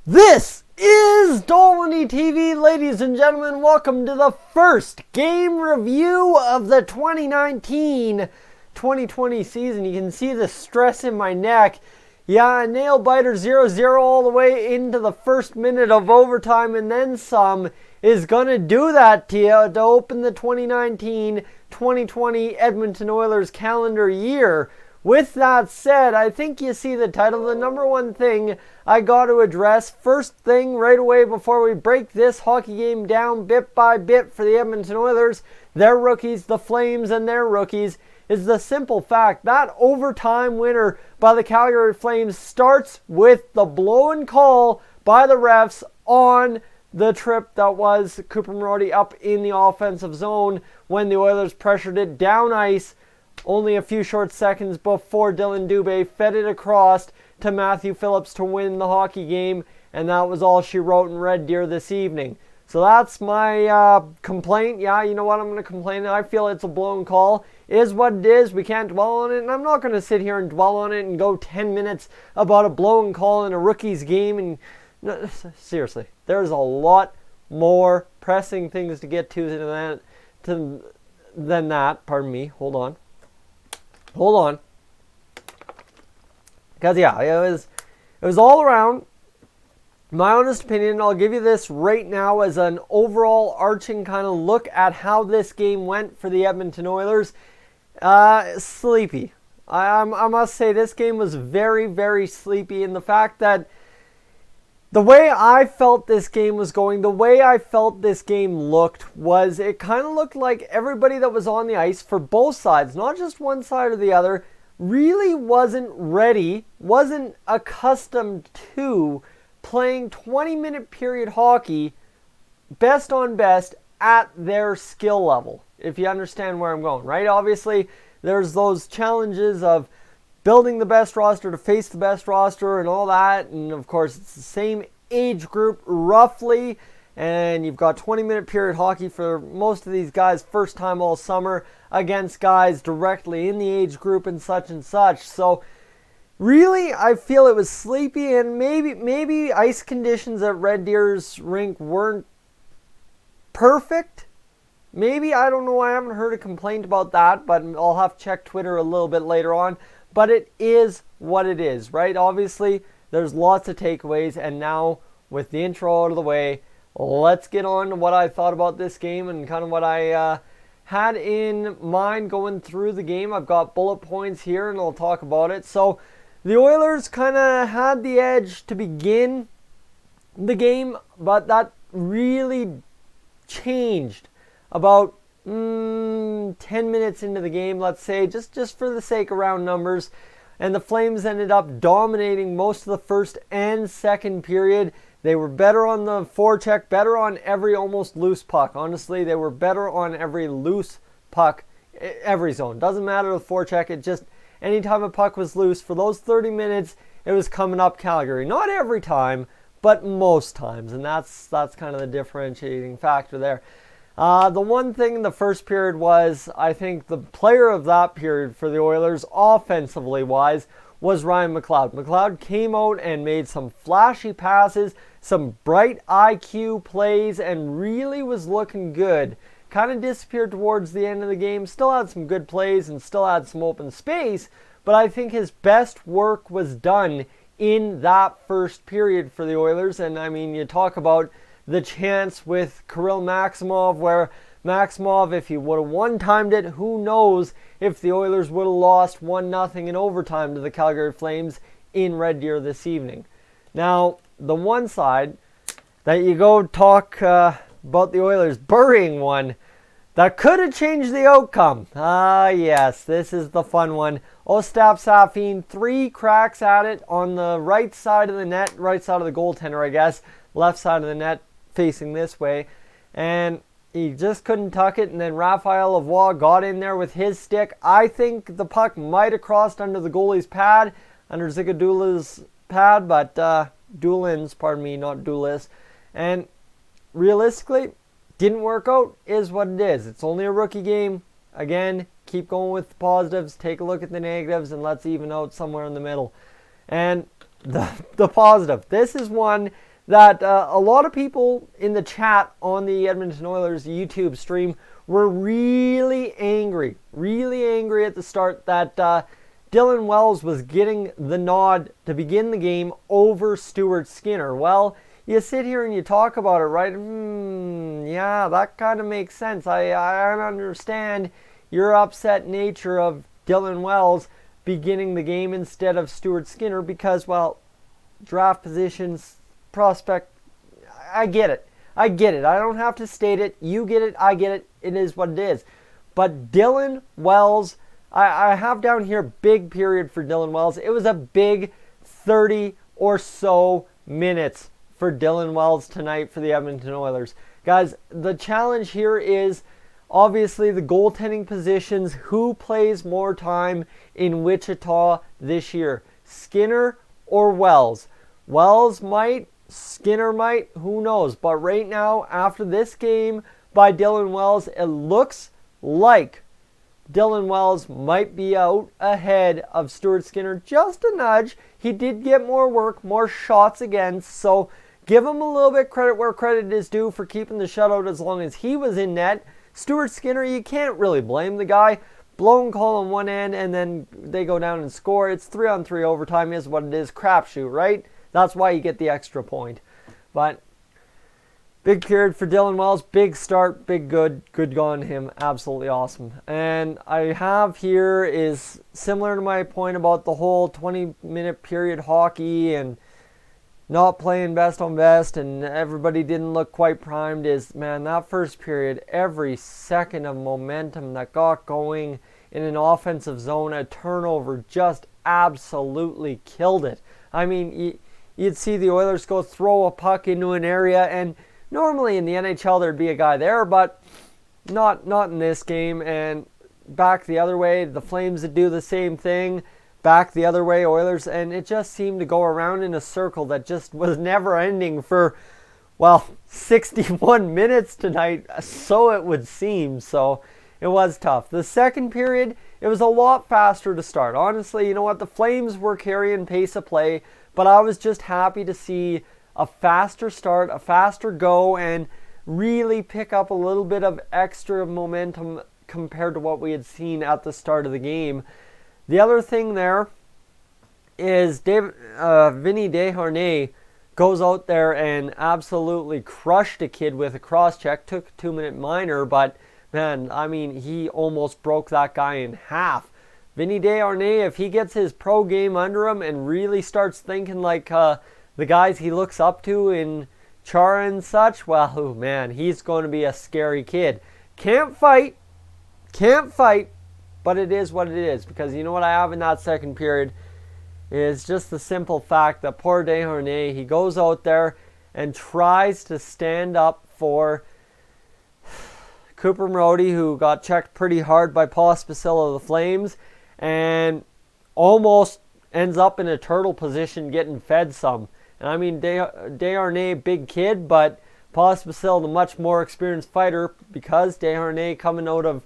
This is Dolynny TV, ladies and gentlemen. Welcome to the first game review of the 2019-2020 season. You can see the stress in my neck. Yeah, nail biter 0-0 all the way into the first minute of overtime and then some is going to do that to you to open the 2019-2020 Edmonton Oilers calendar year. With that said, I think you see the title. The number one thing I got to address, first thing right away before we break this hockey game down bit by bit for the Edmonton Oilers, their rookies, the Flames and their rookies, is the simple fact that overtime winner by the Calgary Flames starts with the blow and call by the refs on the trip that was Cooper Marody up in the offensive zone when the Oilers pressured it down ice only a few short seconds before Dylan Dubé fed it across to Matthew Phillips to win the hockey game, and that was all she wrote in Red Deer this evening. So that's my complaint. Yeah, you know what, I'm going to complain. I feel it's a blown call. It is what it is. We can't dwell on it, and I'm not going to sit here and dwell on it and go 10 minutes about a blown call in a rookie's game. And no, seriously, there's a lot more pressing things to get to than that. Pardon me. Hold on. Because yeah, it was all around. My honest opinion, I'll give you this right now as an overall arching kind of look at how this game went for the Edmonton Oilers. Sleepy. I must say this game was very, very sleepy, and the fact that the way I felt this game was going, the way I felt this game looked was it kind of looked like everybody that was on the ice for both sides, not just one side or the other, really wasn't ready, wasn't accustomed to playing 20-minute period hockey best on best at their skill level, if you understand where I'm going, right? Obviously, there's those challenges of building the best roster to face the best roster and all that, and of course it's the same age group roughly, and you've got 20-minute period hockey for most of these guys first time all summer against guys directly in the age group and such. So really, I feel it was sleepy, and maybe ice conditions at Red Deer's rink weren't perfect. Maybe, I don't know, I haven't heard a complaint about that, but I'll have to check Twitter a little bit later on. But it is what it is, right? Obviously, there's lots of takeaways, and now with the intro out of the way, let's get on to what I thought about this game and kind of what I had in mind going through the game. I've got bullet points here, and I'll talk about it. So the Oilers kind of had the edge to begin the game, but that really changed about 10 minutes into the game, let's say, just for the sake of round numbers. And the Flames ended up dominating most of the first and second period. They were better on the forecheck, better on every almost loose puck. Honestly, they were better on every loose puck, every zone. Doesn't matter the forecheck, it just, anytime a puck was loose, for those 30 minutes, it was coming up Calgary. Not every time, but most times. And that's kind of the differentiating factor there. The one thing in the first period was, I think the player of that period for the Oilers, offensively wise, was Ryan Mccloud. Mccloud came out and made some flashy passes, some bright IQ plays, and really was looking good. Kind of disappeared towards the end of the game, still had some good plays and still had some open space, but I think his best work was done in that first period for the Oilers. And I mean, you talk about the chance with Kirill Maximov, where Maximov, if he would have one-timed it, who knows if the Oilers would have lost 1-0 in overtime to the Calgary Flames in Red Deer this evening. Now, the one side that you go talk about the Oilers burying one that could have changed the outcome. Yes, this is the fun one. Ostap Safin, 3 cracks at it on the right side of the net, right side of the goaltender, I guess, left side of the net, facing this way, and he just couldn't tuck it, and then Raphael Lavoie got in there with his stick. I think the puck might have crossed under the goalie's pad, under Zigadula's pad, but Dulin's, pardon me, not Dulis, and realistically, didn't work out, is what it is. It's only a rookie game. Again, keep going with the positives, take a look at the negatives, and let's even out somewhere in the middle. And the positive, this is one that a lot of people in the chat on the Edmonton Oilers YouTube stream were really angry at the start that Dylan Wells was getting the nod to begin the game over Stuart Skinner. Well, you sit here and you talk about it, right? Yeah, that kind of makes sense. I understand your upset nature of Dylan Wells beginning the game instead of Stuart Skinner because, well, draft positions, prospect, I get it. I don't have to state it. You get it. I get it. It is what it is. But Dylan Wells, I have down here big period for Dylan Wells. It was a big 30 or so minutes for Dylan Wells tonight for the Edmonton Oilers. Guys, the challenge here is obviously the goaltending positions. Who plays more time in Wichita this year? Skinner or Wells? Wells might, Skinner might, who knows? But right now, after this game by Dylan Wells, it looks like Dylan Wells might be out ahead of Stuart Skinner. Just a nudge. He did get more work, more shots against, so give him a little bit credit where credit is due for keeping the shutout as long as he was in net. Stuart Skinner, you can't really blame the guy. Blown call on one end and then they go down and score. It's 3-on-3 overtime is what it is. Crapshoot, right? That's why you get the extra point. But big period for Dylan Wells. Big start, big good. Good on him. Absolutely awesome. And I have here is similar to my point about the whole 20-minute period hockey and not playing best on best and everybody didn't look quite primed is, man, that first period, every second of momentum that got going in an offensive zone, a turnover just absolutely killed it. I mean, you'd see the Oilers go throw a puck into an area, and normally in the NHL there'd be a guy there, but not in this game. And back the other way, the Flames would do the same thing. Back the other way, Oilers, and it just seemed to go around in a circle that just was never ending for, well, 61 minutes tonight, so it would seem. So it was tough. The second period, it was a lot faster to start. Honestly, you know what? The Flames were carrying pace of play, but I was just happy to see a faster start, a faster go, and really pick up a little bit of extra momentum compared to what we had seen at the start of the game. The other thing there is Vinny Desharnais goes out there and absolutely crushed a kid with a cross-check. Took a 2-minute minor, but man, I mean, he almost broke that guy in half. Vinny Desharnais, if he gets his pro game under him and really starts thinking like the guys he looks up to in Chara and such, well, man, he's going to be a scary kid. Can't fight, but it is what it is, because you know what I have in that second period is just the simple fact that poor Desharnais, he goes out there and tries to stand up for Cooper Marody, who got checked pretty hard by Pospisil of the Flames, and almost ends up in a turtle position getting fed some. And I mean, Desharnais, big kid, but Pospisil, the much more experienced fighter, because Desharnais coming out of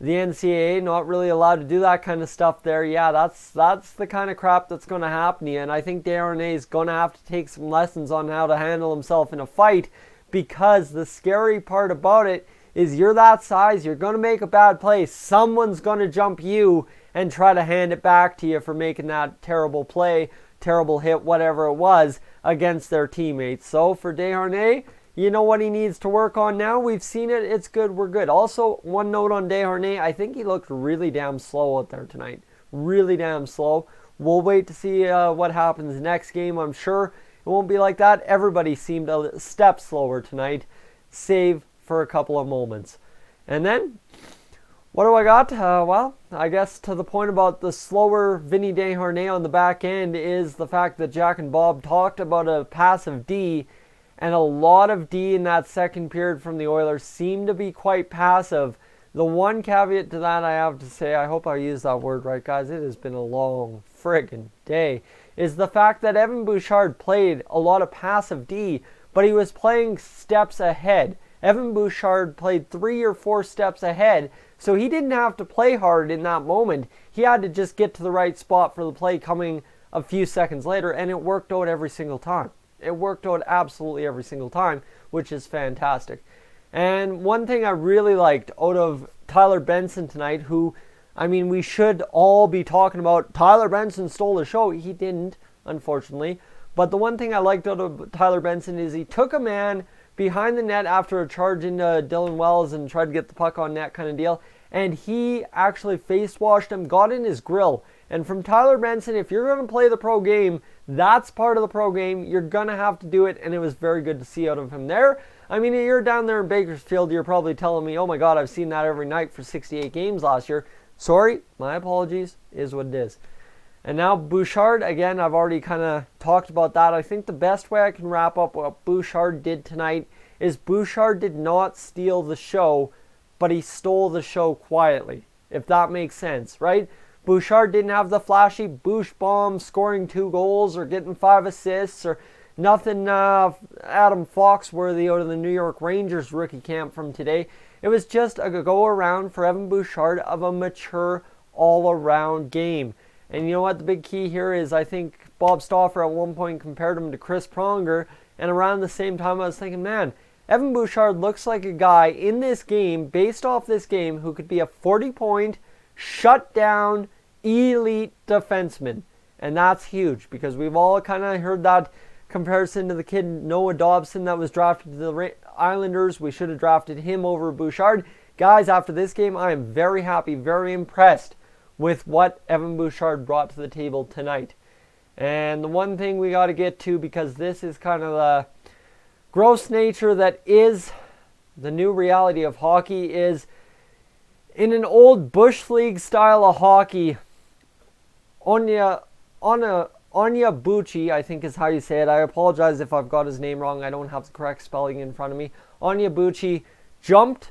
the NCAA, not really allowed to do that kind of stuff there. Yeah, that's the kind of crap that's going to happen to you. And I think Desharnais is going to have to take some lessons on how to handle himself in a fight, because the scary part about it is you're that size, you're going to make a bad play. Someone's going to jump you and try to hand it back to you for making that terrible play, terrible hit, whatever it was, against their teammates. So for Desharnais, you know what he needs to work on now? We've seen it. It's good. We're good. Also, one note on Desharnais. I think he looked really damn slow out there tonight. Really damn slow. We'll wait to see what happens next game. I'm sure it won't be like that. Everybody seemed a step slower tonight, save for a couple of moments. And then, what do I got? Well, I guess to the point about the slower Vinny Desharnais on the back end is the fact that Jack and Bob talked about a passive D, and a lot of D in that second period from the Oilers seemed to be quite passive. The one caveat to that I have to say, I hope I use that word right, guys, it has been a long friggin' day, is the fact that Evan Bouchard played a lot of passive D, but he was playing steps ahead. Evan Bouchard played 3 or 4 steps ahead, so he didn't have to play hard in that moment. He had to just get to the right spot for the play coming a few seconds later, and it worked out every single time. it worked out absolutely every single time, which is fantastic. And one thing I really liked out of Tyler Benson tonight, who, I mean, we should all be talking about Tyler Benson stole the show. He didn't, unfortunately. But the one thing I liked out of Tyler Benson is he took a man behind the net after a charge into Dylan Wells and tried to get the puck on net kind of deal. And he actually face washed him, got in his grill. And from Tyler Benson, if you're going to play the pro game, that's part of the pro game. You're going to have to do it. And it was very good to see out of him there. I mean, you're down there in Bakersfield, you're probably telling me, oh my God, I've seen that every night for 68 games last year. Sorry, my apologies, is what it is. And now Bouchard, again, I've already kind of talked about that. I think the best way I can wrap up what Bouchard did tonight is Bouchard did not steal the show, but he stole the show quietly, if that makes sense, right? Bouchard didn't have the flashy Bouch bomb scoring 2 goals or getting 5 assists or nothing Adam Foxworthy out of the New York Rangers rookie camp from today. It was just a go-around for Evan Bouchard of a mature all-around game. And you know what? The big key here is I think Bob Stauffer at one point compared him to Chris Pronger. And around the same time I was thinking, man, Evan Bouchard looks like a guy in this game, based off this game, who could be a 40-point, shut-down, elite defenseman. And that's huge because we've all kind of heard that comparison to the kid Noah Dobson that was drafted to the Islanders. We should have drafted him over Bouchard. Guys, after this game, I am very happy, very impressed with what Evan Bouchard brought to the table tonight. And the one thing we got to get to, because this is kind of the gross nature that is the new reality of hockey, is in an old Bush League style of hockey, Anya Bouchard, I think is how you say it. I apologize if I've got his name wrong. I don't have the correct spelling in front of me. Anya Bouchard jumped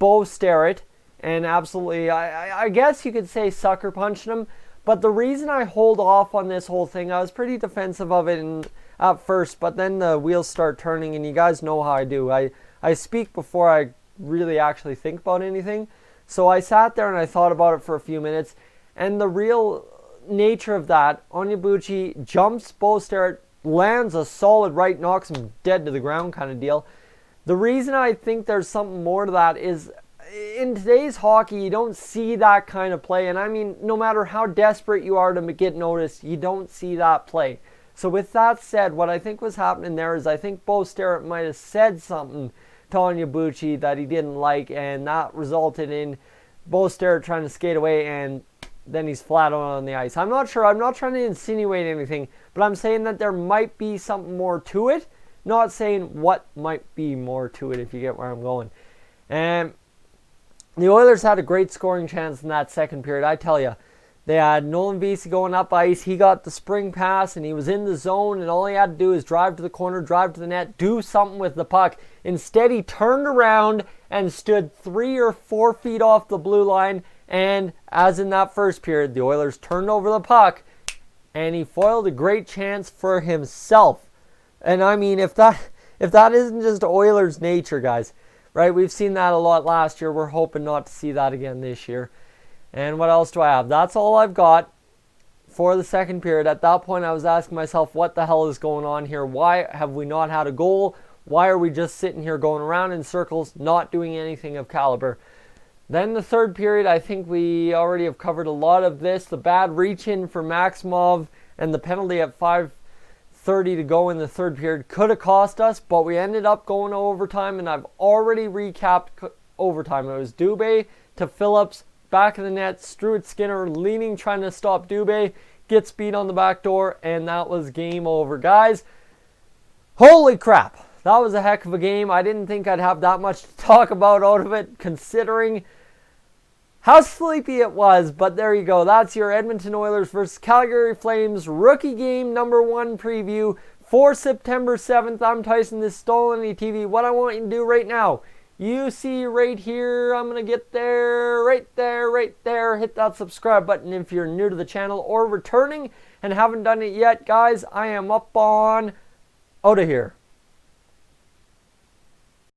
Bo Starrett and absolutely, I guess you could say sucker punched him. But the reason I hold off on this whole thing, I was pretty defensive of it at first, but then the wheels start turning, and you guys know how I do. I speak before I really actually think about anything. So I sat there and I thought about it for a few minutes, and the real nature of that, Onyebuchi jumps Bo Starrett, lands a solid right, knocks him dead to the ground kind of deal. The reason I think there's something more to that is in today's hockey, you don't see that kind of play. And I mean, no matter how desperate you are to get noticed, you don't see that play. So with that said, what I think was happening there is I think Bo Starrett might have said something to Onyebuchi that he didn't like, and that resulted in Bo Starrett trying to skate away, and then he's flat on the ice. I'm not sure. I'm not trying to insinuate anything, but I'm saying that there might be something more to it. Not saying what might be more to it, if you get where I'm going. And the Oilers had a great scoring chance in that second period. I tell you, they had Nolan Vesey going up ice. He got the spring pass, and he was in the zone, and all he had to do is drive to the corner, drive to the net, do something with the puck. Instead, he turned around and stood 3 or 4 feet off the blue line, and as in that first period, the Oilers turned over the puck, and he foiled a great chance for himself. And I mean, if that isn't just Oilers nature, guys, right? We've seen that a lot last year. We're hoping not to see that again this year. And what else do I have? That's all I've got for the second period. At that point, I was asking myself, what the hell is going on here? Why have we not had a goal? Why are we just sitting here going around in circles, not doing anything of caliber? Then the third period, I think we already have covered a lot of this. The bad reach-in for Maximov and the penalty at 5:30 to go in the third period could have cost us, but we ended up going to overtime, and I've already recapped overtime. It was Dubé to Phillips, back of the net, Stuart Skinner leaning, trying to stop Dubé, gets beat on the back door, and that was game over. Guys, holy crap. That was a heck of a game. I didn't think I'd have that much to talk about out of it, considering how sleepy it was, but there you go. That's your Edmonton Oilers versus Calgary Flames rookie game number 1 preview for September 7th. I'm Tyson, this is Dolynny TV. What I want you to do right now, you see right here, I'm going to get there, right there. Hit that subscribe button if you're new to the channel or returning and haven't done it yet. Guys, I am up on out of here.